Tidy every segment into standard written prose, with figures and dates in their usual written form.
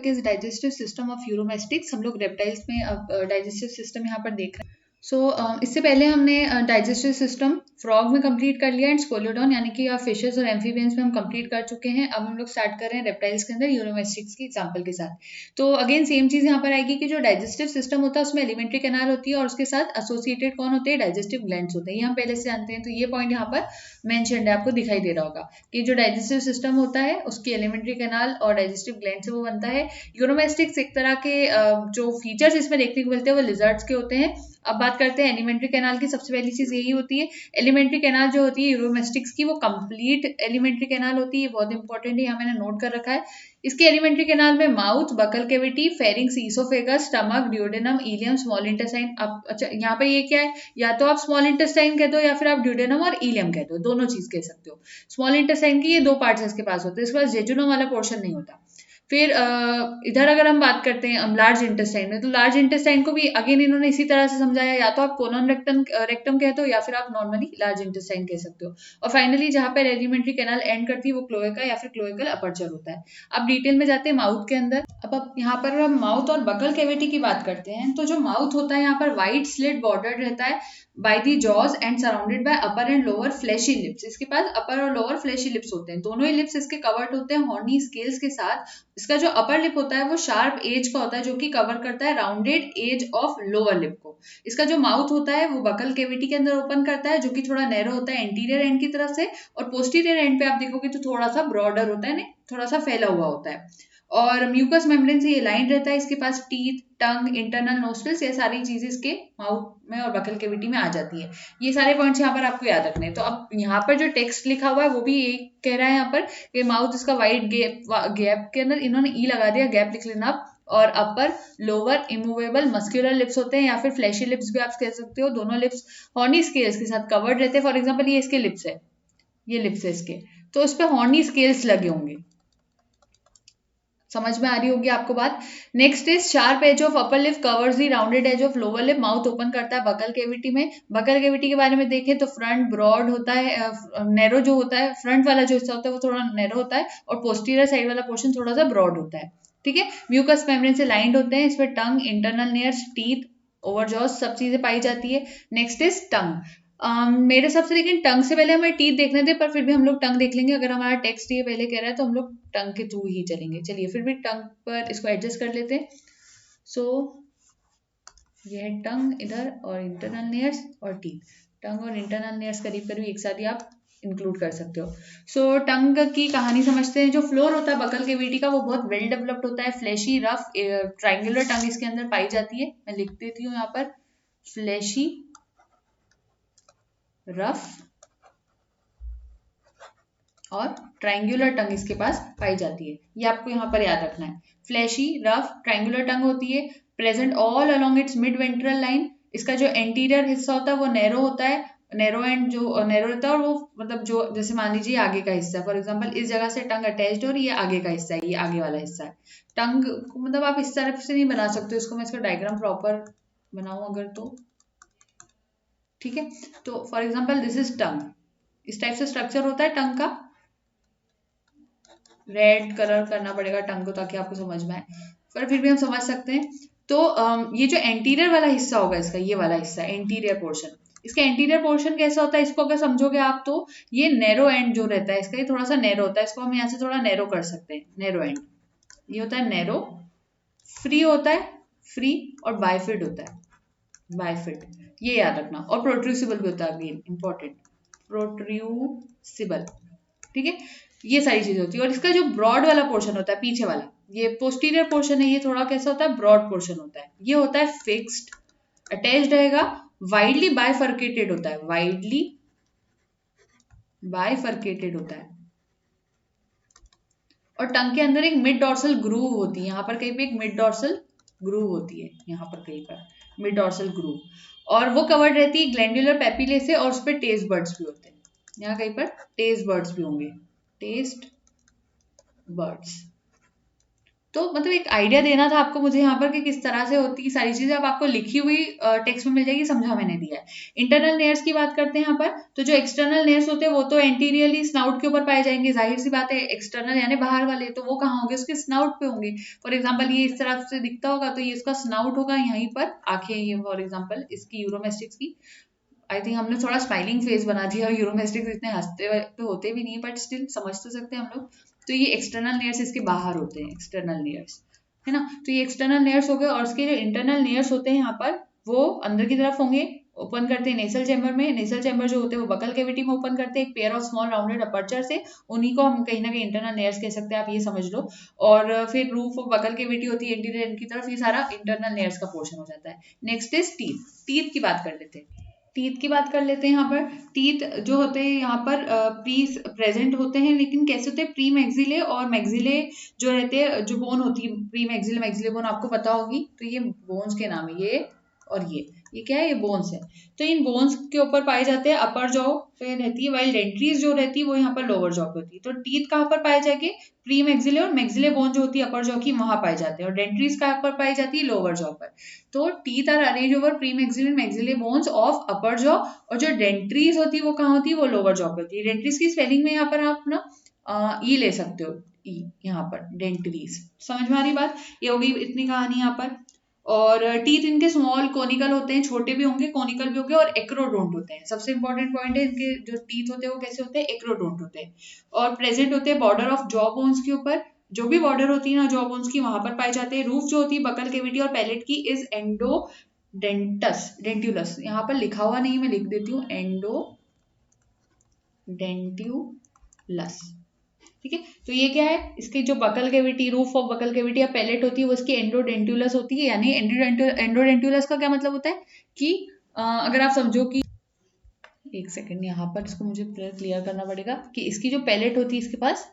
Is digestive system of Uromastix. हम लोग reptiles में अब डाइजेस्टिव सिस्टम यहाँ पर देख रहे हैं। इससे पहले हमने डाइजेस्टिव सिस्टम फ्रॉग में कंप्लीट कर लिया एंड स्कोलोडॉन यानी कि फिशेस और एम्फीबियंस में हम कंप्लीट कर चुके हैं। अब हम लोग स्टार्ट कर रहे हैं रेप्टाइल्स के अंदर यूरोमेस्टिक्स की एग्जांपल के साथ। तो अगेन सेम चीज यहाँ पर आएगी कि जो डाइजेस्टिव सिस्टम होता है उसमें एलिमेंट्री कैनाल होती है और उसके साथ एसोसिएटेड कौन होते हैं, डाइजेस्टिव ग्लैंड्स होते हैं। ये हम पहले से जानते हैं। तो ये पॉइंट यहाँ पर मेंशन्ड है, आपको दिखाई दे रहा होगा कि जो डाइजेस्टिव सिस्टम होता है उसकी एलिमेंट्री कैनाल और डाइजेस्टिव ग्लैंड से वो बनता है। यूरोमेस्टिक्स एक तरह के जो फीचर्स इसमें देखने को मिलते हैं वो लिजर्ड्स के होते हैं। अब बात करते हैं एलिमेंट्री कैनाल की। सबसे पहली चीज यही होती है, एलिमेंट्री कैनाल जो होती है यूरोमेस्टिक्स की वो कंप्लीट एलिमेंट्री कैनाल होती है। बहुत इंपॉर्टेंट है, यहाँ मैंने नोट कर रखा है। इसके एलिमेंट्री कैनाल में mouth, buccal cavity, pharynx, oesophagus, stomach, duodenum, ileum, small intestine. अब अच्छा यहाँ पे ये क्या है, या तो आप स्मॉल इंटेस्टाइन कह दो या फिर आप ड्यूडेनम और इलियम कह दो, दोनों चीज कह सकते हो। स्मॉल इंटेस्टाइन की ये दो पार्ट्स इसके पास होते हैं, इसके पास जेजुनम वाला पोर्शन नहीं होता। फिर इधर अगर हम बात करते हैं लार्ज इंटेस्टाइन में, तो लार्ज इंटेस्टाइन को भी अगेन इन्होंने इसी तरह से समझाया, या तो आप कोलन रेक्टम कहते हो या फिर आप नॉर्मली लार्ज इंटेस्टाइन कह सकते हो। और फाइनली जहां पर एलिमेंट्री कैनाल एंड करती है वो क्लोएका या फिर क्लोएकल अपर्चर होता है। अब डिटेल में जाते हैं माउथ के अंदर। अब यहाँ पर हम माउथ और बकल कैविटी की बात करते हैं, तो जो माउथ होता है यहाँ पर वाइट स्लिट बॉर्डर रहता है by the jaws and surrounded by upper and lower fleshy lips. इसके पास अपर और लोअर फ्लैशी लिप्स होते हैं, दोनों ही लिप्स इसके कवर्ड होते हैं हॉर्नी स्केल्स के साथ। इसका जो अपर लिप होता है वो शार्प एज का होता है जो कि कवर करता है rounded edge of lower lip को। इसका जो माउथ होता है वो बकल कैविटी के अंदर ओपन करता है जो कि थोड़ा नैरो होता है एंटीरियर एंड की तरफ से, और पोस्टीरियर एंड पे आप देखोगे तो थोड़ा सा ब्रॉडर होता है, थोड़ा सा फैला हुआ होता है। और म्यूकस मेम्ब्रेन से ये लाइन रहता है। इसके पास टीथ, टंग, इंटरनल नोस्ट्रिल्स, ये सारी चीजें इसके माउथ में और बकल कैविटी में आ जाती है। ये सारे पॉइंट्स यहाँ पर आपको याद रखने हैं। तो अब यहाँ पर जो टेक्स्ट लिखा हुआ है वो भी यही कह रहा है यहाँ पर कि माउथ इसका वाइड गैप के अंदर इन्होंने ई लगा दिया, गैप लिख लेना आप। और upper lower immovable muscular lips होते हैं या फिर फ्लैशी लिप्स भी आप कह सकते हो। दोनों लिप्स हॉर्नी स्केल्स के साथ कवर्ड रहते हैं। फॉर एग्जाम्पल ये इसके लिप्स है, ये लिप्स है इसके, तो उस पर हॉर्नी स्केल्स लगे होंगे। समझ में आ रही होगी आपको बात। Next is sharp edge of upper lip covers the rounded edge of lower lip. Mouth open करता है बकल कैविटी में। बकल कैविटी के बारे में देखें तो फ्रंट ब्रॉड होता है, नैरो जो होता है, फ्रंट वाला जो हिस्सा होता है वो थोड़ा नैरो होता है और पोस्टीरियर साइड वाला पोर्शन थोड़ा सा ब्रॉड होता है। ठीक है, म्यूकस मेम्ब्रेन से लाइंड होते हैं। इसमें टंग, इंटरनल नेयर्स, टीथ, ओवरजॉज सब चीजें पाई जाती है। Next is tongue. मेरे हिसाब से लेकिन टंग से पहले हमें टीथ देखने थे, पर फिर भी हम लोग टंग देख लेंगे। अगर हमारा टेक्स्ट ये पहले कह रहा है तो हम लोग टंग के थ्रू ही चलेंगे। चलिए फिर भी टंग पर इसको एडजस्ट कर लेते हैं। सो ये है टंग इधर और इंटरनल नेयर्स और टीथ। टंग और इंटरनल नेयर्स करीब करीब एक साथ ही आप इंक्लूड कर सकते हो। सो टंग की कहानी समझते हैं। जो फ्लोर होता है बकल कैविटी का वो बहुत वेल डेवलप्ड होता है। फ्लैशी रफ ट्राइंगुलर टंग इसके अंदर पाई जाती है। मैं लिख देती हूँ यहाँ पर, फ्लैशी रफ और ट्रायंगुलर टंग इसके पास पाई जाती है। ये आपको यहाँ पर याद रखना है। फ्लैशी रफ ट्रायंगुलर टंग होती है, present all along it's mid ventral line. इसका जो एंटीरियर हिस्सा होता है वो नैरो होता है, नैरो एंड जो नैरो रहता है, और वो मतलब जो जैसे मान लीजिए आगे का हिस्सा, फॉर एग्जांपल इस जगह से टंग अटैच्ड और ये आगे का हिस्सा है, ये आगे वाला हिस्सा है। टंग मतलब आप इस तरफ से नहीं बना सकते इसको, मैं इसका डायग्राम प्रॉपर बनाऊं अगर तो, ठीक है। तो for example this is tongue, इस टाइप से स्ट्रक्चर होता है टंग का। रेड कलर करना पड़ेगा टंग को ताकि आपको समझ में आए, पर फिर भी हम समझ सकते हैं। तो ये जो एंटीरियर वाला हिस्सा होगा इसका, ये वाला हिस्सा एंटीरियर पोर्शन, इसका एंटीरियर पोर्शन कैसा होता है, इसको अगर समझोगे आप तो ये नैरो एंड जो रहता है इसका, ये थोड़ा सा नैरो होता है। इसको हम यहाँ से थोड़ा नैरो कर सकते हैं, नैरो एंड। ये होता है नैरो, फ्री होता है, फ्री, और बायफिट होता है, बायफिट, ये याद रखना। और प्रोट्रूसिबल भी होता है, अगेन इंपॉर्टेंट, प्रोट्रूसिबल, ठीक है। ये सारी चीजें होती है। और इसका जो ब्रॉड वाला पोर्शन होता है पीछे वाला, ये पोस्टीरियर पोर्शन है, ये थोड़ा कैसा होता है, ब्रॉड पोर्शन होता है। ये होता है फिक्स्ड, अटैच्ड रहेगा, वाइडली बाइफर्केटेड होता है, वाइडली बाइफर्केटेड होता है। और टंग के अंदर एक मिड डॉर्सल ग्रूव होती है, यहाँ पर कहीं पे एक मिड डॉर्सल ग्रूव होती है, यहाँ पर कहीं पर मिड डॉर्सल ग्रूव, और वो कवर्ड रहती है ग्लैंडुलर पेपिले से, और उस पर टेस्ट बर्ड्स भी होते हैं। यहाँ कहीं पर टेस्ट बर्ड्स भी होंगे, टेस्ट बर्ड्स। तो मतलब एक आइडिया देना था आपको मुझे यहाँ पर कि किस तरह से होती है सारी चीजें। अब आपको लिखी हुई टेक्स्ट में मिल जाएगी, समझा मैंने दिया है। इंटरनल नेयर्स की बात करते हैं यहाँ पर। तो जो एक्सटर्नल नेयर्स होते हैं वो तो एंटीरियरली स्नाउट के ऊपर पाए जाएंगे, जाहिर सी बात है। एक्सटर्नल यानी बाहर वाले, तो वो कहाँ होंगे, उसके स्नाउट पे होंगे। फॉर एग्जाम्पल ये इस तरह से दिखता होगा तो ये इसका स्नाउट होगा, यहीं पर आंखें, ये फॉर एग्जाम्पल इसकी यूरोमेस्टिक्स की। आई थिंक हमने थोड़ा स्माइलिंग फेस बना दिया, यूरोमेस्टिक्स इतने हंसते तो होते भी नहीं है, बट स्टिल समझ तो सकते हैं हम लोग। तो ये एक्सटर्नल नेयर्स इसके बाहर होते हैं, एक्सटर्नल नेयर्स, है ना। तो ये एक्सटर्नल नेयर्स हो गए, और इसके जो इंटरनल नेयर्स होते हैं यहाँ पर वो अंदर की तरफ होंगे, ओपन करते हैं नेसल चैम्बर में। नेसल चैम्बर जो होते हैं वो बकल कैविटी में ओपन करते हैं एक pair of small rounded aperture से, उन्हीं को हम कहीं ना कहीं इंटरनल नेयर्स कह सकते हैं, आप ये समझ लो। और फिर रूफ ऑफ बकल कैविटी होती है एंटीरियर की तरफ, ये सारा इंटरनल नेयर्स का पोर्शन हो जाता है। Next is teeth. टीथ की बात कर लेते हैं। टीथ की बात कर लेते हैं यहाँ पर। टीथ जो होते हैं यहाँ पर प्री प्रेजेंट होते हैं, लेकिन कैसे होते हैं, प्री मैक्सिले और मैक्सिले जो रहते हैं, जो बोन होती है प्री मैक्सिले मैक्सिले बोन आपको पता होगी, तो ये बोन्स के नाम है, ये और ये क्या है, ये बोन्स है। तो इन बोन्स के ऊपर पाए जाते हैं, अपर जॉ पे रहती है, वाइल डेंट्रीज जो रहती है वो यहाँ पर लोअर जॉ पे होती है। तो टीथ कहाँ पर पाए जाएंगे, प्री मैक्सिले और मैक्सिले बोन जो होती है अपर जॉ की, वहां पाए जाते हैं। और डेंट्रीज कहाँ पर पाई जाती है, लोअर जॉ पर। तो teeth are arrange over premaxillae maxillae bones of upper jaw, और जो डेंट्रीज होती है वो कहाँ होती है, वो लोअर जॉ पे होती है। डेंट्रीज की स्पेलिंग में यहाँ पर आप ना ई ले सकते हो, ई यहाँ पर डेंट्रीज। समझ में आ रही बात, ये होगी इतनी कहानी यहाँ पर। और टीथ इनके स्मॉल कोनिकल होते हैं, छोटे भी होंगे, कोनिकल भी होंगे, और एक्रोडोंट होते हैं। सबसे इंपॉर्टेंट पॉइंट है, इनके जो टीथ होते हैं वो कैसे होते हैं, एक्रोडोंट होते हैं। और प्रेजेंट होते हैं बॉर्डर ऑफ जॉ बोन्स के ऊपर, जो भी बॉर्डर होती है ना जॉ बोन्स की, वहां पर पाए जाते हैं। रूफ जो होती है बकल कैविटी और पैलेट की इज डेंटुलस, यहाँ पर लिखा हुआ नहीं, मैं लिख देती हूँ, डेंट्यूलस। ठीक है, तो ये क्या है, इसकी जो buccal cavity, roof of buccal cavity या पैलेट होती है वो इसकी एंडोडेंटुलस होती है। यानी एंडोडेंटुलस का क्या मतलब होता है कि अगर आप समझो कि, एक सेकंड यहाँ पर इसको मुझे क्लियर करना पड़ेगा कि इसकी जो पैलेट होती है इसके पास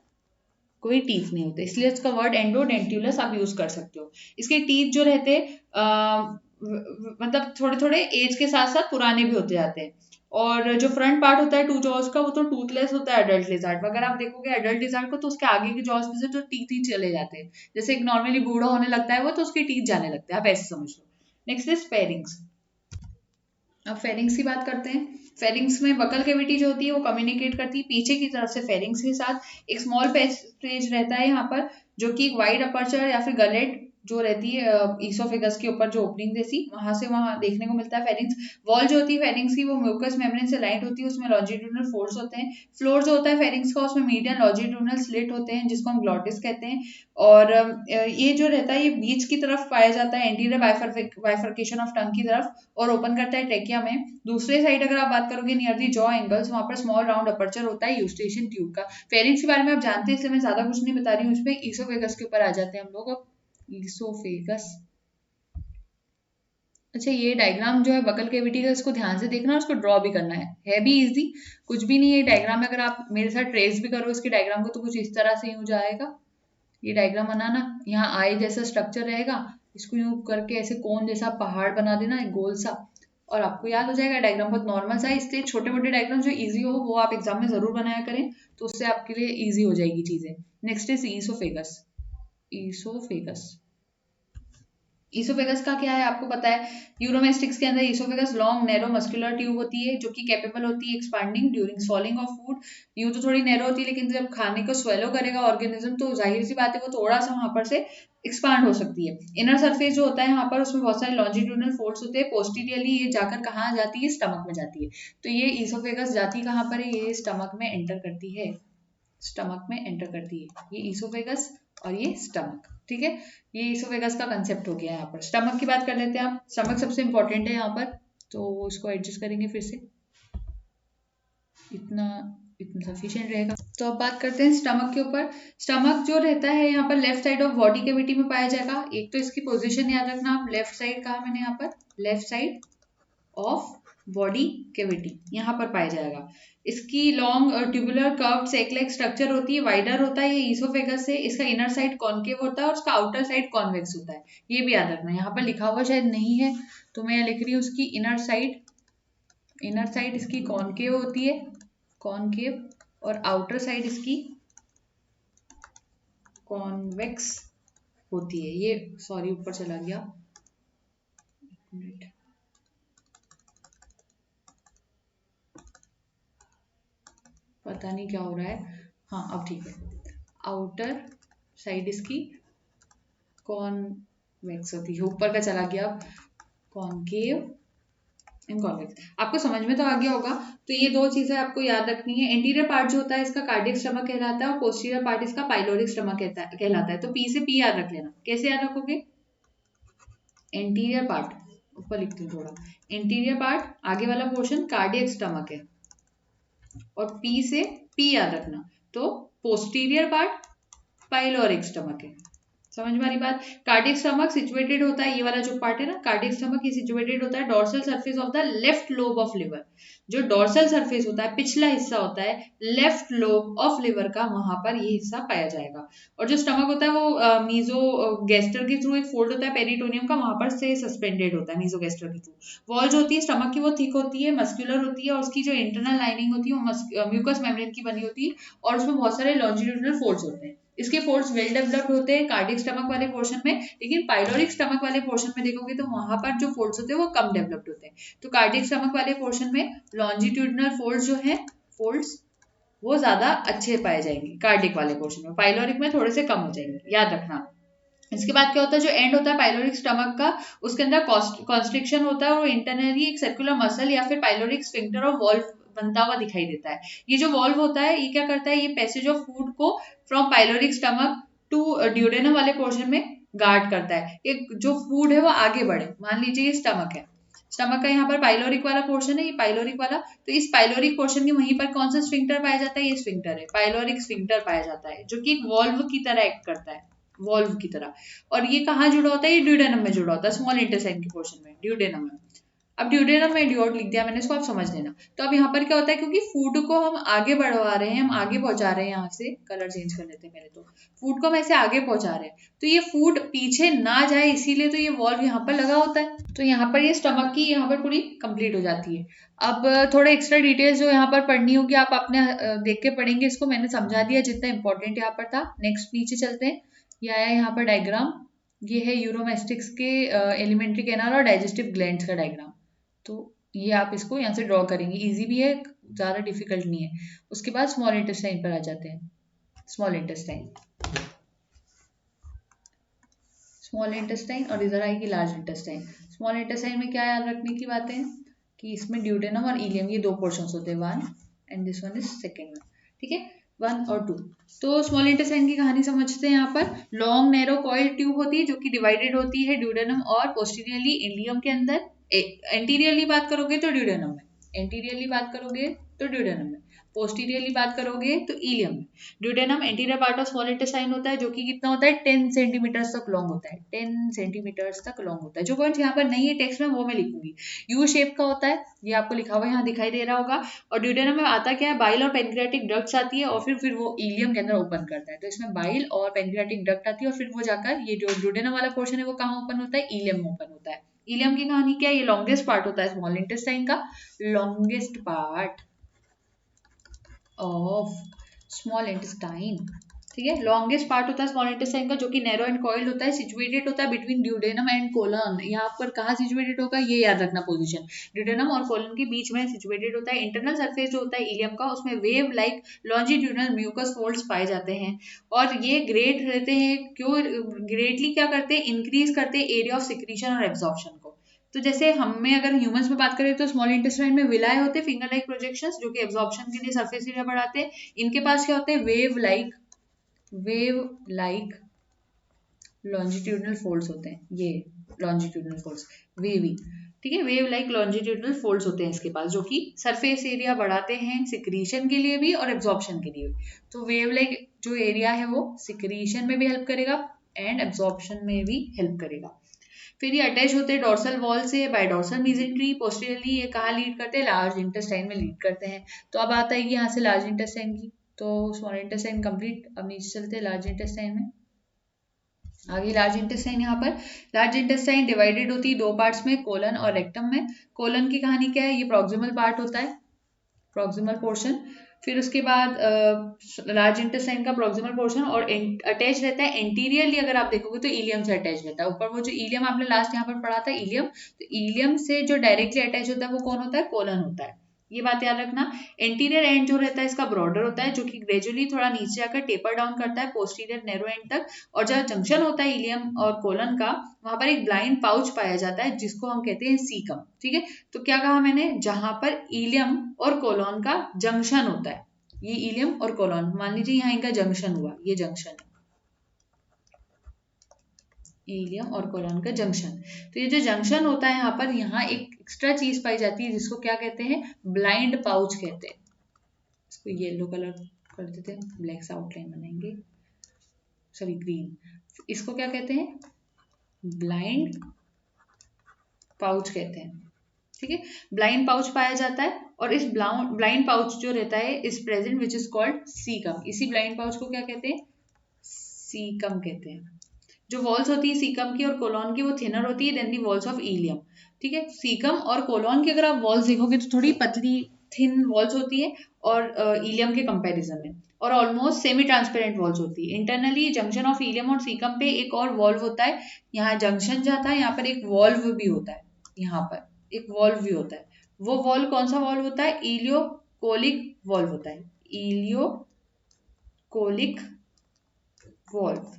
कोई टीथ नहीं होते, इसलिए इसका वर्ड एंडोडेंटुलस आप यूज कर सकते हो। इसके टीथ जो रहते मतलब थोड़े थोड़े एज के साथ साथ पुराने भी होते जाते हैं। और जो फ्रंट पार्ट होता है टू जॉस का वो तो टूथलेस होता है एडल्ट लिजार्ड। अगर आप देखोगे एडल्ट लिजार्ड को तो उसके आगे के जॉस में से तो टीथ ही चले जाते हैं, जैसे एक नॉर्मली बूढ़ा होने लगता है वो, तो उसके टीथ जाने लगते हैं, आप ऐसे समझ लो। Next is pharynx. अब फेरिंग्स की बात करते हैं। फेरिंग्स में बकल कैविटी जो होती है वो कम्युनिकेट करती है पीछे की तरफ से फेरिंग्स के साथ। एक स्मॉल पैसेज रहता है यहाँ पर, जो कि एक वाइड अपर्चर या फिर गलेट जो रहती है ईसोफेगस के ऊपर, जो ओपनिंग जैसी, वहां से वहां देखने को मिलता है फेरिंग्स। वॉल जो होती है फेरिंग्स की वो म्यूकस मेम्ब्रेन से लाइट होती है, उसमें लॉन्जिट्यूडनल फोर्स होते हैं। फ्लोर जो होता है फेरिंग्स का उसमें मीडियन लॉन्जिट्यूडनल स्लिट होते हैं जिसको हम ग्लॉटिस कहते हैं। और ये जो रहता है ये बीच की तरफ पाया जाता है, एंटीरियर बाइफर्केशन ऑफ टंग की तरफ, और ओपन करता है ट्रेकिया में। दूसरे साइड अगर आप बात करोगे नियर दी जॉ एंगल्स, वहां पर स्मॉल राउंड अपर्चर होता है यूस्टेशियन ट्यूब का। फेरिंग्स के बारे में आप जानते हैं इसलिए मैं ज्यादा कुछ नहीं बता रही हूँ इसमें। ईसोफेगस के ऊपर आ जाते हैं हम लोग अब। ईसोफेगस, अच्छा ये डायग्राम जो है बकल कैविटी का, इसको ध्यान से देखना और इसको ड्रॉ भी करना है भी इजी, कुछ भी नहीं है डायग्राम में। अगर आप मेरे साथ ट्रेस भी करो इसके डायग्राम को तो कुछ इस तरह से यूं जाएगा। ये डायग्राम बनाना, यहाँ आई जैसा स्ट्रक्चर रहेगा, इसको यूं करके ऐसे कोन जैसा पहाड़ बना देना, एक गोल सा, और आपको याद हो जाएगा। डायग्राम बहुत नॉर्मल सा है, इसलिए छोटे मोटे डायग्राम जो इजी हो वो आप एग्जाम में जरूर बनाया करें, तो उससे आपके लिए इजी हो जाएगी चीजें। Next is oesophagus. Oesophagus, oesophagus का क्या है आपको पता है। यूरोमेस्टिक्स के अंदर oesophagus long narrow muscular tube होती है जो कि कैपेबल होती है expanding during swallowing of food. यूं तो थोड़ी नैरो होती है, लेकिन जब खाने को स्वेलो करेगा ऑर्गेनिज्म तो जाहिर सी बात है वो थोड़ा सा वहां पर से एक्सपांड हो सकती है। इनर सरफेस जो होता है यहाँ पर उसमें बहुत सारे लॉन्जिट्यूडनल फोर्स होते हैं। पोस्टीरियरली ये जाकर कहाँ जाती है, स्टमक में जाती है। तो ये ईसोफेगस जाती कहाँ पर है, ये स्टमक में एंटर करती है, स्टमक में एंटर करती है। ये ईसोफेगस और ये स्टमक, ठीक है। ये ईसोफेगस का कंसेप्ट हो गया यहाँ पर। स्टमक की बात कर लेते हैं आप, स्टमक सबसे इंपॉर्टेंट है यहाँ पर, तो इसको एडजस्ट करेंगे फिर से, इतना इतना सफिशिएंट रहेगा। तो अब बात करते हैं स्टमक के ऊपर। स्टमक जो रहता है यहाँ पर left side of body cavity में पाया जाएगा। एक तो इसकी पोजीशन याद रखना आप, लेफ्ट साइड कहा मैंने यहाँ पर, left side of body cavity यहाँ पर पाया जाएगा। इसकी लॉन्ग ट्यूबुलर कर्व्ड सेक लाइक स्ट्रक्चर होती है, वाइडर होता है ये ईसोफेगस से। इसका इनर साइड कॉनकेव होता है और उसका आउटर साइड कॉन्वेक्स होता है, ये भी याद रखना। यहाँ पर लिखा हुआ शायद नहीं है तो मैं लिख रही हूँ उसकी इनर साइड इसकी कॉनकेव होती है, कॉनकेव, और आउटर साइड इसकी कॉन्वेक्स होती है। ये सॉरी ऊपर चला गया, मिनट, पता नहीं क्या हो रहा है। हाँ अब ठीक है। आउटर साइड इसकी कॉन्वेक्स होती है, ऊपर का चला गया। कॉन्केव एंड कॉन्वेक्स आपको समझ में तो आ गया होगा। तो ये दो चीजें आपको याद रखनी है। एंटीरियर पार्ट जो होता है इसका कार्डियक स्टमक कहलाता है और पोस्टीरियर पार्ट इसका पाइलोरिक स्टमक कहलाता है। तो पी से पी याद रख लेना। कैसे याद रखोगे? एंटीरियर पार्ट ऊपर लिखती हूँ थोड़ा, एंटीरियर पार्ट आगे वाला पोर्शन कार्डियक स्टमक है और पी से पी याद रखना। तो पोस्टीरियर पार्ट पाइलोरिक स्टमक है। समझ में आ रही बात? कार्डियक स्टमक सिचुएटेड होता है, ये वाला जो पार्ट है ना कार्डियक स्टमक, ये सिचुएटेड होता है dorsal surface of the left lobe of liver. जो डोर्सल सरफेस होता है, पिछला हिस्सा होता है लेफ्ट लोब ऑफ लिवर का, वहां पर ये हिस्सा पाया जाएगा। और जो स्टमक होता है वो मीजो गैस्टर के थ्रू एक फोल्ड होता है पेरिटोनियम का, वहां पर से सस्पेंडेड होता है मीजो गैस्टर के थ्रू। वॉल जो होती है स्टमक की वो थिक होती है, मस्कुलर होती है और उसकी जो इंटरनल लाइनिंग होती है वो म्यूकस मेम्ब्रेन की बनी होती है और उसमें बहुत सारे लॉन्जिट्यूडिनल फोल्ड्स होते हैं। इसके फोल्ड्स वेल डेवलप्ड होते हैं कार्डियक स्टमक वाले पोर्शन में, लेकिन पाइलोरिक स्टमक वाले पोर्शन में देखोगे तो वहां पर जो फोल्ड्स होते हैं वो कम डेवलप्ड होते हैं। तो कार्डियक स्टमक वाले पोर्शन में लॉन्जिट्यूडिनल फोल्ड्स जो है, फोल्ड्स वो ज्यादा अच्छे पाए जाएंगे कार्डियक वाले पोर्शन में, पाइलोरिक में थोड़े से कम हो जाएंगे, याद रखना। इसके बाद क्या होता है, जो एंड होता है पाइलोरिक स्टमक का, उसके अंदर कॉन्स्ट्रिक्शन होता है और इंटरनली एक सर्कुलर मसल या फिर पाइलोरिक स्फिंक्टर और वॉल्व बनता हुआ दिखाई देता है। ये जो वॉल्व होता है ये क्या करता है, ये पैसेज ऑफ फूड को from pyloric stomach to duodenum वाले पोर्शन में गार्ड करता है। एक जो फूड है वो आगे बढ़े। मान लीजिए ये स्टमक है, स्टमक का यहाँ पर पाइलोरिक वाला पोर्शन है, ये पाइलोरिक वाला, तो इस पाइलोरिक पोर्शन के वहीं पर कौन सा स्फिंक्टर पाया जाता है, ये स्फिंक्टर है, पाइलोरिक स्फिंक्टर पाया जाता है, जो कि एक वॉल्व की तरह एक्ट करता है, वॉल्व की तरह। और ये कहाँ जुड़ा होता है, ये ड्यूडेनम में जुड़ा होता है, स्मॉल इंटेस्टाइन के पोर्शन में, ड्यूडेनम में। अब ड्यूडेनम में ड्यूड लिख दिया मैंने, इसको आप समझ लेना। तो अब यहाँ पर क्या होता है, क्योंकि फूड को हम आगे बढ़वा रहे हैं, हम आगे पहुंचा रहे हैं, यहाँ से कलर चेंज कर लेते हैं पहले, तो फूड को हम ऐसे आगे पहुंचा रहे हैं तो ये फूड पीछे ना जाए, इसीलिए तो ये वॉल्व यहाँ पर लगा होता है। तो यहाँ पर ये स्टमक की यहाँ पर पूरी कंप्लीट हो जाती है। अब थोड़े एक्स्ट्रा डिटेल्स जो यहाँ पर पढ़नी होगी आप अपने देख के पढ़ेंगे, इसको मैंने समझा दिया जितना इंपॉर्टेंट यहाँ पर था। नेक्स्ट नीचे चलते हैं। ये आया यहाँ पर डायग्राम, ये है यूरोमेस्टिक्स के एलिमेंट्री कैनाल और डाइजेस्टिव ग्लैंड्स का डायग्राम। तो ये आप इसको यहाँ से ड्रॉ करेंगे, इजी भी है, ज़्यादा डिफिकल्ट नहीं है। उसके बाद स्मॉल इंटेस्टाइन पर आ जाते हैं। स्मॉल इंटेस्टाइन, स्मॉल इंटेस्टाइन और इधर आएगी लार्ज इंटेस्टाइन। स्मॉल इंटेस्टाइन में क्या याद रखने की बात है कि इसमें ड्यूडेनम और इलियम ये दो पोर्शंस होते हैं, one and this one is second one, ठीक है, 1 और 2। तो स्मॉल इंटेस्टाइन की कहानी समझते हैं। यहाँ पर लॉन्ग नैरो कॉइल ट्यूब होती है जो कि डिवाइडेड होती है ड्यूडेनम और पोस्टीरियरली इलियम के अंदर। एंटीरियरली बात करोगे तो ड्यूडेनम में, एंटीरियरली बात करोगे तो ड्यूडेनम में, पोस्टीरियरली बात करोगे तो इलियम में। Duodenum anterior part of small intestine होता है जो कि कितना होता है, 10 सेंटीमीटर्स तक लॉन्ग होता है, 10 सेंटीमीटर्स तक लॉन्ग होता है। जो पॉइंट यहाँ पर नहीं है टेक्स्ट में वो मैं लिखूंगी। यू शेप का होता है, ये आपको लिखा हुआ यहाँ दिखाई दे रहा होगा। और ड्यूडेनम में आता क्या है, बाइल और पेनक्रियाटिक डक्ट्स आती है और फिर वो इलियम के अंदर ओपन करता है। तो इसमें बाइल और पेनक्रियाटिक डक्ट आती है और फिर वो जाकर ये जो ड्यूडेनम वाला पोर्शन है वो कहाँ ओपन होता है, इलियम में ओपन होता है। इलियम की कहानी क्या है, ये लॉन्गेस्ट पार्ट होता है स्मॉल इंटेस्टाइन का, longest part of small intestine, ठीक है, लॉन्गेस्ट पार्ट होता है स्मॉल इंटेस्टाइन का जो कि नैरो एंड कॉइल्ड होता है, सिचुएटेड होता है बिटवीन ड्यूडेनम एंड कोलन। यहाँ पर कहाँ सिचुएटेड होगा ये याद रखना पोजीशन, ड्यूडेनम और कोलन के बीच में सिचुएटेड होता है। इंटरनल सरफेस जो होता है इलियम का उसमें wave like longitudinal mucous folds पाए जाते हैं और ये ग्रेट रहते हैं। क्यों ग्रेटली क्या करते हैं, इंक्रीज करते हैं एरिया ऑफ सिक्रीशन और एब्जॉर्प्शन को। तो जैसे हमें अगर ह्यूमंस में बात करें तो स्मॉल इंटेस्टाइन में विलाय होते हैं, फिंगर लाइक प्रोजेक्शंस जो कि एब्जॉर्प्शन के लिए सरफेस एरिया बढ़ाते हैं। इनके पास क्या होते हैं, वेव लाइक लॉन्जिट्यूडनल फोल्ड्स होते हैं, ये लॉन्जिट्यूडनल फोल्ड्स वेवी, ठीक है, वेव लाइक लॉन्जिट्यूडनल फोल्ड्स होते हैं इसके पास जो कि सरफेस एरिया बढ़ाते हैं सिक्रीशन के लिए भी और एब्जॉर्प्शन के लिए भी। तो वेव लाइक जो एरिया है वो सिक्रीशन में भी हेल्प करेगा एंड एब्जॉर्प्शन में भी हेल्प करेगा। फिर ये अटैच होते हैं डोर्सल वॉल से बाय डोर्सल मेसेंट्री। पोस्टीरियरली ये कहाँ लीड करते हैं, लार्ज इंटेस्टाइन में लीड करते हैं। तो अब आता है यहाँ से लार्ज इंटेस्टाइन की, तो स्मॉल इंटेस्टाइन कंप्लीट। अब नीचे चलते हैं लार्ज इंटेस्टाइन में। आगे लार्ज इंटेस्टाइन, यहाँ पर लार्ज इंटेस्टाइन डिवाइडेड होती है दो पार्ट्स में, कोलन और रेक्टम में। कोलन की कहानी क्या है, ये प्रॉक्सिमल पार्ट होता है, प्रॉक्सिमल पोर्शन। फिर उसके बाद लार्ज इंटेस्टाइन का प्रोक्सिमल पोर्शन और अटैच रहता है एंटीरियरली, अगर आप देखोगे तो इलियम से अटैच रहता है। ऊपर वो जो इलियम आपने लास्ट यहाँ पर पढ़ा था इलियम, तो इलियम से जो डायरेक्टली अटैच होता है वो कौन होता है, कोलन होता है। ये बात याद रखना। एंटीरियर एंड जो रहता है इसका ब्रॉडर होता है, जो कि ग्रेजुअली थोड़ा नीचे आकर टेपर डाउन करता है पोस्टीरियर नैरो एंड तक। और जहाँ जंक्शन होता है इलियम और कोलन का, वहां पर एक ब्लाइंड पाउच पाया जाता है जिसको हम कहते हैं सीकम। ठीक है, तो क्या कहा मैंने, जहां पर इलियम और कोलन का जंक्शन होता है, ये इलियम और कोलन, मान लीजिए यहाँ इनका जंक्शन हुआ, ये जंक्शन है इलियम और कोलन का जंक्शन। तो ये जो जंक्शन होता है यहाँ पर, यहाँ एक एक्स्ट्रा चीज पाई जाती है जिसको क्या कहते हैं, ब्लाइंड पाउच कहते हैं। इसको येलो कलर कर देते हैं, ब्लैक से आउटलाइन बनाएंगे, सॉरी ग्रीन। इसको क्या कहते हैं, ब्लाइंड पाउच कहते हैं। ठीक है, ब्लाइंड पाउच पाया जाता है और इस ब्लाइंड पाउच जो रहता है इस present which is called caecum. इसी ब्लाइंड पाउच को क्या कहते हैं, सीकम कहते हैं। जो वॉल्स होती है सीकम की और कोलॉन की वो थिनर होती है than the walls of ileum. ठीक है, सीकम और कोलॉन की अगर आप वॉल्स देखोगे तो थोड़ी पतली थिन वॉल्स होती है और इलियम के कंपैरिजन में, और ऑलमोस्ट सेमी ट्रांसपेरेंट वॉल्स होती है। इंटरनली जंक्शन ऑफ इलियम और सीकम पे एक और वॉल्व होता है, यहाँ जंक्शन जाता है, यहाँ पर एक वॉल्व भी होता है, यहाँ पर एक वॉल्व भी होता है। वो वॉल्व कौन सा वॉल्व होता है, इलियोकोलिक वॉल्व होता है, इलियोकोलिक वॉल्व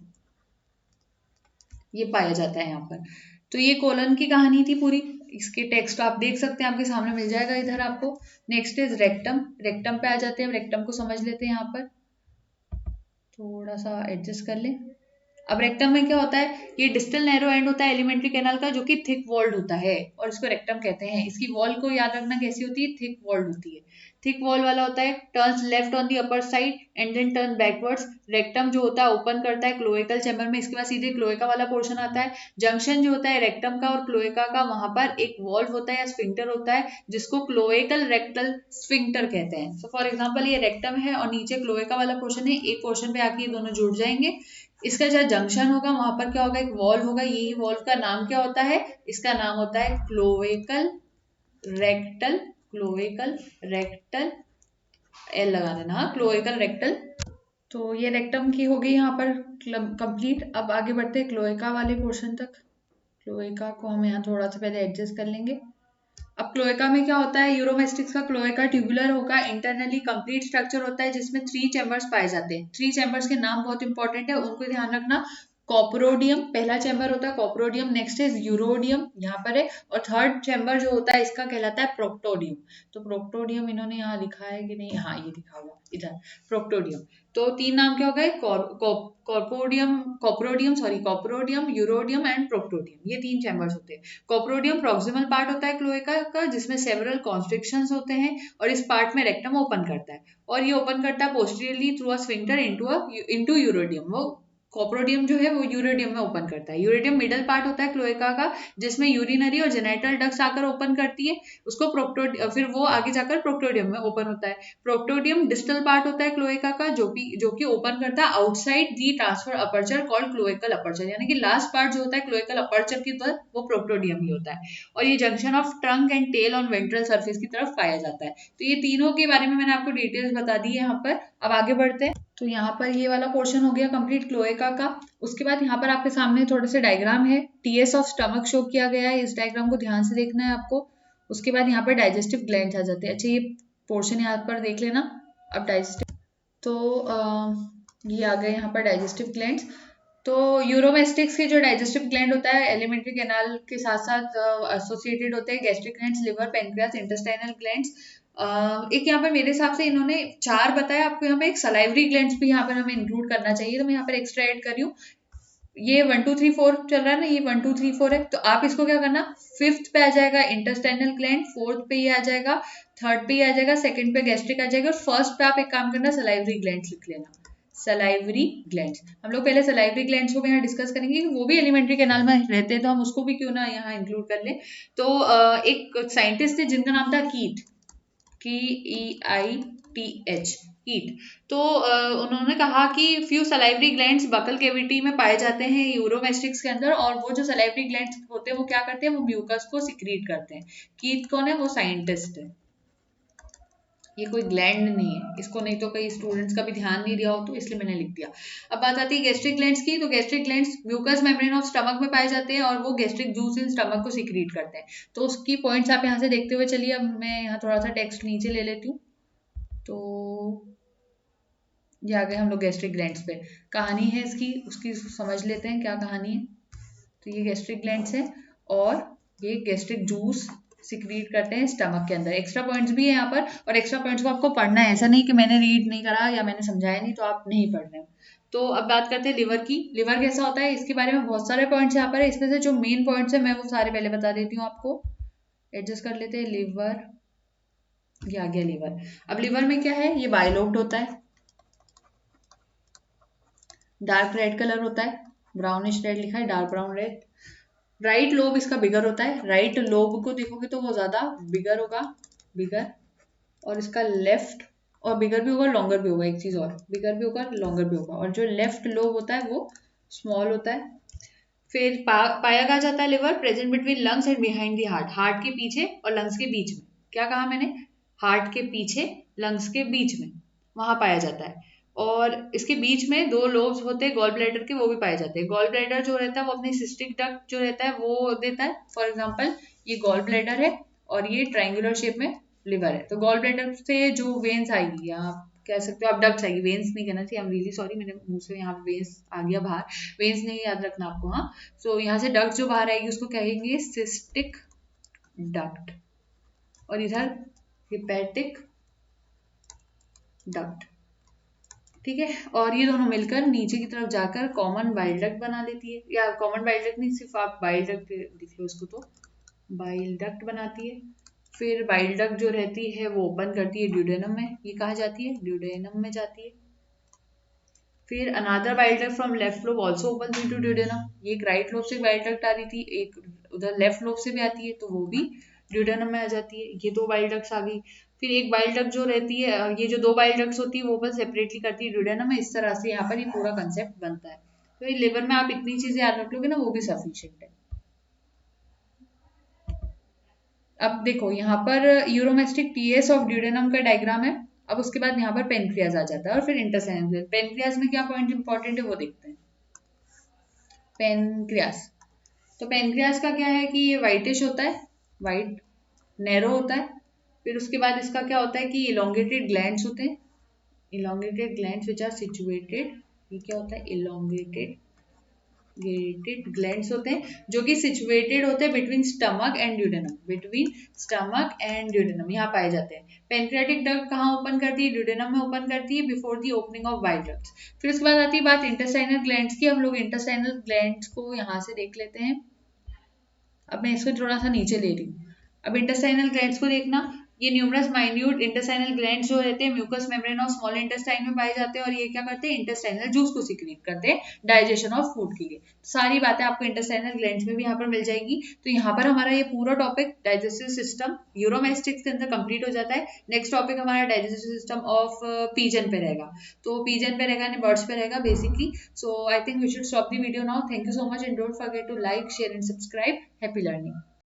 ये पाया जाता है यहाँ पर। तो ये कोलन की कहानी थी पूरी, इसके टेक्स्ट आप देख सकते हैं, आपके सामने मिल जाएगा इधर आपको। Next is rectum. रेक्टम पे आ जाते हैं, रेक्टम को समझ लेते हैं। यहाँ पर थोड़ा सा एडजस्ट कर ले। अब रेक्टम में क्या होता है, ये डिस्टल नैरो एंड होता है एलिमेंट्री कैनाल का, जो कि थिक वॉल्ड होता है और इसको रेक्टम कहते हैं। इसकी वॉल को याद रखना कैसी होती है, थिक वॉल्ड होती है। थिक वॉल वाला होता है, turns left on the upper side and then turn backwards. Rectum जो होता है ओपन करता है क्लोएकल चैम्बर में, इसके बाद सीधे क्लोएका वाला पोर्शन आता है। जंक्शन जो होता है रेक्टम का और क्लोएका का, वहां पर एक वॉल्व होता है या स्फिंक्टर होता है जिसको क्लोएकल रेक्टल स्फिंक्टर कहते हैं। सो फॉर एग्जाम्पल ये रेक्टम है और नीचे क्लोएका वाला पोर्शन है, एक पोर्शन पे आके ये दोनों जुड़ जाएंगे। इसका जहाँ जंक्शन होगा वहां पर क्या होगा, एक वॉल्व होगा। यही वॉल्व का नाम क्या होता है, इसका नाम होता है cloacal rectal. Cloacal rectal, L लगा देना, हाँ, क्लोएकल रेक्टल। तो ये रेक्टम की हो गई यहाँ पर कंप्लीट। अब आगे बढ़ते हैं क्लोएका वाले पोर्शन तक। क्लोएका को हम यहाँ थोड़ा सा पहले एडजस्ट कर लेंगे। अब क्लोएका में क्या होता है, यूरोमेस्टिक्स का क्लोएका ट्यूबुलर होगा, इंटरनली कंप्लीट स्ट्रक्चर होता है जिसमें 3 चैम्बर्स पाए जाते हैं। 3 चैम्बर्स के नाम बहुत इंपॉर्टेंट है, उनको ध्यान रखना। कॉपरोडियम पहला चैम्बर होता है, कॉपरोडियम। नेक्स्ट इज यूरोडियम, यहाँ पर है। और थर्ड चैम्बर जो होता है इसका कहलाता है प्रोक्टोडियम। तो प्रोक्टोडियम इन्होंने यहाँ लिखा है कि नहीं, हाँ ये लिखा हुआ इधर, प्रोक्टोडियम। तो 3 नाम क्या हो गए, कॉपरोडियम, यूरोडियम एंड प्रोक्टोडियम। ये 3 चैम्बर्स होते हैं। कॉपरोडियम प्रॉक्सिमल पार्ट होता है क्लोएका का, जिसमें सेवरल कॉन्स्ट्रिक्शंस होते हैं और इस पार्ट में रेक्टम ओपन करता है, और ये ओपन करता है posteriorly through a sphincter into urodeum. वो कॉपरोडियम जो है वो यूरोडियम में ओपन करता है। यूरोडियम मिडल पार्ट होता है क्लोएका का, जिसमें यूरिनरी और जेनाइटल डक्ट्स आकर ओपन करती है उसको फिर वो आगे जाकर प्रोक्टोडियम में ओपन होता है। प्रोक्टोडियम डिस्टल पार्ट होता है क्लोएका का, जो कि ओपन करता है outside the transfer aperture called cloacal aperture, यानी कि लास्ट पार्ट जो होता है क्लोएकल अपर्चर की तरफ वो प्रोक्टोडियम ही होता है। और ये junction of trunk and tail on ventral surface की तरफ पाया जाता है। तो ये तीनों के बारे में मैंने आपको डिटेल्स बता दी है यहाँ पर। अब आगे बढ़ते हैं। तो यहाँ पर ये वाला पोर्शन हो गया कंप्लीट क्लोएका का। उसके बाद यहाँ पर आपके सामने थोड़े से डायग्राम है, टीएस ऑफ स्टमक शो किया गया है, इस डायग्राम को ध्यान से देखना है आपको। उसके बाद यहाँ पर डाइजेस्टिव ग्लैंड्स आ जाते हैं। अच्छा ये पोर्शन यहाँ पर देख लेना। अब डाइजेस्टिव, तो ये आ गए यहाँ पर डाइजेस्टिव ग्लैंड्स। तो यूरोमेस्टिक्स के जो डाइजेस्टिव ग्लैंड होता है एलिमेंट्री कैनाल के साथ साथ एसोसिएटेड होते हैं gastric glands, liver, pancreas, intestinal glands. एक यहाँ पर मेरे हिसाब से इन्होंने 4 बताया, आपको यहाँ पे एक सलाइवरी ग्लैंड्स भी यहाँ पर हमें इंक्लूड करना चाहिए, तो मैं यहाँ पर एक्स्ट्रा ऐड कर रही हूँ। ये 1 2 3 4 चल रहा है ना, ये 1 2 3 4 है, तो आप इसको क्या करना, 5th पे आ जाएगा इंटेस्टाइनल ग्लैंड, 4th पे ये आ जाएगा, 3rd पे ये आ जाएगा, 2nd पे गैस्ट्रिक आ जाएगा, और 1st पे आप एक काम करना सलाइवरी ग्लैंड्स लिख लेना। सलाइवरी ग्लैंड्स, हम लोग पहले सलाइवरी ग्लैंड्स को भी यहाँ डिस्कस करेंगे, वो भी एलिमेंट्री कैनाल में रहते हैं, तो हम उसको भी क्यों ना यहाँ इंक्लूड कर लें। तो एक साइंटिस्ट थे जिनका नाम था कीट, KEITH, कीट। तो उन्होंने कहा कि few salivary glands buccal cavity में पाए जाते हैं यूरोमेस्टिक्स के अंदर, और वो जो सलाइवरी ग्लैंड्स होते हैं वो क्या करते हैं, वो म्यूकस को सिक्रीट करते हैं। कीट कौन है, वो साइंटिस्ट है। ये कोई ग्लैंड नहीं है, इसको नहीं तो कई स्टूडेंट्स का भी ध्यान नहीं दिया हो तो इसलिए मैंने लिख दिया। अब बात आती है गैस्ट्रिक ग्लैंड्स की। तो gastric glands mucous membrane of stomach में पाए जाते हैं और वो गैस्ट्रिक जूस इन स्टमक को सीक्रेट करते हैं। तो उसकी पॉइंट्स आप यहाँ से देखते हुए चलिए। अब मैं यहाँ थोड़ा सा टेक्स्ट नीचे ले लेती हूँ। तो ये आ गए हम लोग गैस्ट्रिक ग्लैंड्स पे। कहानी है इसकी, उसकी समझ लेते हैं क्या कहानी है। तो ये गैस्ट्रिक ग्लैंड्स है और ये गैस्ट्रिक जूस सिक्रीट करते हैं स्टमक के अंदर। एक्स्ट्रा पॉइंट्स भी है यहाँ पर, और एक्स्ट्रा पॉइंट्स को आपको पढ़ना है, ऐसा नहीं कि मैंने रीड नहीं करा या मैंने समझाया नहीं तो आप नहीं पढ़ रहे हो। तो अब बात करते हैं लिवर की। लिवर कैसा होता है इसके बारे में बहुत सारे पॉइंट्स यहाँ पर है, इसमें से जो मेन पॉइंट्स है मैं वो सारे पहले बता देती हूँ आपको। एडजस्ट कर लेते हैं। लिवर, ये आ गया लिवर। अब लिवर में क्या है, ये बाइलोब्ड होता है, डार्क रेड कलर होता है, ब्राउनिश रेड लिखा है, dark brown red. Right lobe इसका बिगर होता है, राइट लोब को देखोगे तो वो ज्यादा बिगर होगा, बिगर। और इसका लेफ्ट, और बिगर भी होगा लॉन्गर भी होगा, एक चीज और, बिगर भी होगा लॉन्गर भी होगा। और जो लेफ्ट लोब होता है वो स्मॉल होता है। फिर पाया कहा जाता है liver present between lungs and behind the heart, heart के पीछे और लंग्स के बीच में। क्या कहा मैंने, हार्ट के पीछे लंग्स के बीच में, वहां पाया जाता है। और इसके बीच में दो लोब्स होते हैं गॉल ब्लैडर के, वो भी पाए जाते हैं। गॉल ब्लैडर जो रहता है वो अपनी सिस्टिक डक्ट जो रहता है वो देता है। फॉर एग्जाम्पल ये गॉल ब्लैडर है और ये ट्राइंगुलर शेप में लिवर है। तो गॉल ब्लैडर से जो वेन्स आएगी, या आप कह सकते हो आप डक्ट्स आएगी, वेन्स नहीं कहना चाहिए, आई एम रियली सॉरी, मेरे मुंह से यहाँ पे वेन्स आ गया बाहर, वेन्स नहीं याद रखना आपको। हाँ, सो यहाँ से डक्ट जो बाहर आएगी उसको कहेंगे सिस्टिक डक्ट, और इधर हिपैटिक डक्ट, ठीक है। और ये दोनों मिलकर नीचे की तरफ जाकर कॉमन बाइल डक्ट बना लेती है, या कॉमन बाइल डक्ट नहीं, सिर्फ आप बाइल डक्ट लिख लो इसको, तो बाइल डक्ट बनाती है। फिर बाइल डक्ट जो रहती है वो ओपन करती है ड्यूडेनम में, ये कहाँ जाती है, ड्यूडेनम में जाती है। फिर another bile duct from left lobe also open into duodenum, ये एक राइट लोब से बाइल डक्ट आ रही थी, एक उधर लेफ्ट लोब से भी आती है, तो वो भी ड्यूडेनम में आ जाती है। ये दो बाइल डक्ट्स आ गई। फिर एक बाइल डक्ट जो रहती है, ये जो दो बाइल डक्ट्स होती है वो ओपन सेपरेटली करती है ड्यूडेनम में। इस तरह से यहाँ पर ये पूरा कंसेप्ट बनता है। तो ये लिवर में आप इतनी चीजें याद रख लोगे ना, वो भी सफिशिएंट है। अब देखो यहाँ पर यूरोमेस्टिक टीएस ऑफ ड्यूडेनम का डायग्राम है। अब उसके बाद यहाँ पर पेनक्रियाज आ जाता है और फिर इंटेस्टाइनल ग्लैंड। पेनक्रियाज में क्या पॉइंट इंपॉर्टेंट है वो देखते हैं। पेनक्रियाज, तो पेनक्रियाज का क्या है कि ये व्हाइटिश होता है, व्हाइट नैरो होता है। फिर उसके बाद इसका क्या होता है कि इलोंगेटेड ग्लैंड्स होते हैं, elongated glands which are situated, ये क्या होता है, इलोंगेटेड ग्लैंड्स होते हैं जो कि सिचुएटेड होते हैं between stomach and duodenum, between stomach and duodenum यहाँ पाए जाते हैं। पेनक्रियाटिक डक्ट कहाँ ओपन करती है, ड्यूडेनम में ओपन करती है before the opening of bile ducts. फिर उसके बाद आती है बात इंटेस्टाइनल ग्लैंड्स की। हम लोग इंटेस्टाइनल ग्लैंड्स को यहाँ से देख लेते हैं। अब मैं इसको थोड़ा सा नीचे ले रही हूँ। अब इंटेस्टाइनल ग्लैंड्स को देखना, ये न्यूमरस माइन्यूट इंटेस्टाइनल ग्लैंड्स जो रहते हैं म्यूकस मेम्ब्रेन और स्मॉल इंटेस्टाइन में पाए जाते हैं, और ये क्या करते हैं, इंटेस्टाइनल जूस को सिक्रीट करते हैं डाइजेशन ऑफ फूड के लिए। सारी बातें आपको इंटेस्टाइनल ग्लैंड्स में भी यहाँ पर मिल जाएगी। तो यहाँ पर हमारा ये पूरा टॉपिक डाइजेस्टिव सिस्टम यूरोमेस्टिक्स के अंदर कंप्लीट हो जाता है। नेक्स्ट टॉपिक हमारा डाइजेस्टिव सिस्टम ऑफ पीजन पे रहेगा, तो पीजन पे रहेगा, बर्ड्स पे रहेगा basically. So I think we should stop the video now. Thank you so much and don't forget to like, share and subscribe. Happy learning.